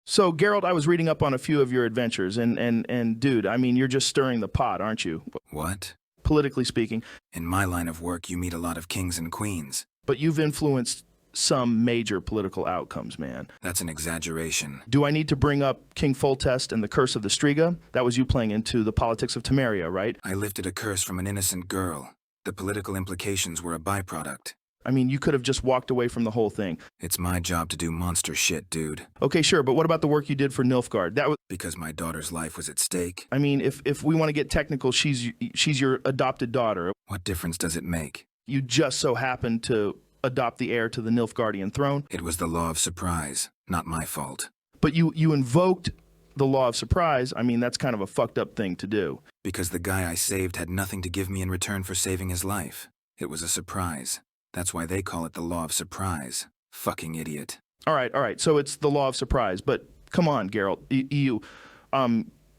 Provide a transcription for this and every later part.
So, Geralt, I was reading up on a few of your adventures, and dude, I mean, you're just stirring the pot, aren't you? What? Politically speaking. In my line of work, you meet a lot of kings and queens. But you've influenced some major political outcomes, man. That's an exaggeration. Do I need to bring up King Foltest and the curse of the Striga? That was you playing into the politics of Temeria, right? I lifted a curse from an innocent girl. The political implications were a byproduct. I mean, you could have just walked away from the whole thing. It's my job to do monster shit, dude. Okay, sure, but what about the work you did for Nilfgaard? That was... Because my daughter's life was at stake. I mean, if we want to get technical, she's your adopted daughter. What difference does it make? You just so happened to adopt the heir to the Nilfgaardian throne. It was the law of surprise, not my fault. But you invoked the law of surprise. I mean, that's kind of a fucked up thing to do. Because the guy I saved had nothing to give me in return for saving his life. It was a surprise. That's why they call it the law of surprise. Fucking idiot. All right. So it's the law of surprise. But come on, Geralt.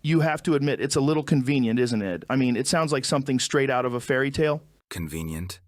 You have to admit it's a little convenient, isn't it? I mean, it sounds like something straight out of a fairy tale. Convenient?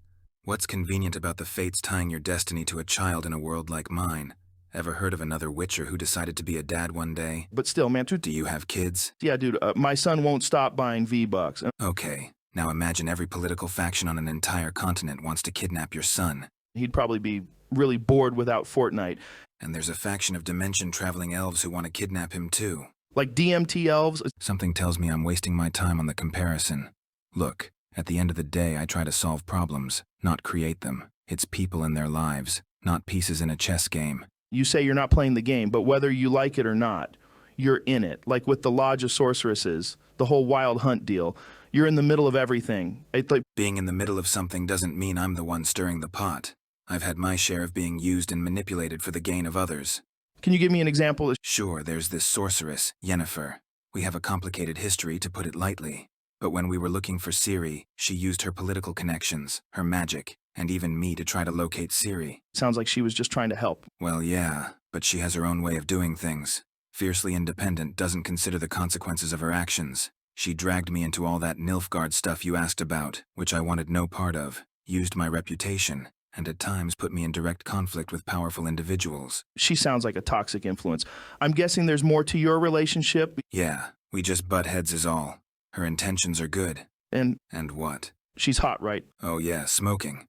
What's convenient about the fates tying your destiny to a child in a world like mine? Ever heard of another witcher who decided to be a dad one day? But still, man, Do you have kids? yeah, dude, my son won't stop buying V-Bucks. Okay, now imagine every political faction on an entire continent wants to kidnap your son. He'd probably be really bored without Fortnite. And there's a faction of dimension-traveling elves who want to kidnap him too. Like DMT elves. Something tells me I'm wasting my time on the comparison. Look, at the end of the day, I try to solve problems, not create them. It's people and their lives, not pieces in a chess game. You say you're not playing the game, but whether you like it or not, you're in it. Like with the Lodge of Sorceresses, the whole Wild Hunt deal. You're in the middle of everything. It's like Being in the middle of something doesn't mean I'm the one stirring the pot. I've had my share of being used and manipulated for the gain of others. Can you give me an example? Sure, there's this sorceress, Yennefer. We have a complicated history, to put it lightly. But when we were looking for Ciri, she used her political connections, her magic, and even me to try to locate Ciri. Sounds like she was just trying to help. Well, yeah, but she has her own way of doing things. Fiercely independent, doesn't consider the consequences of her actions. She dragged me into all that Nilfgaard stuff you asked about, which I wanted no part of, used my reputation, and at times put me in direct conflict with powerful individuals. She sounds like a toxic influence. I'm guessing there's more to your relationship. Yeah, we just butt heads is all. Her intentions are good. And And what? she's hot, right? Oh yeah, smoking.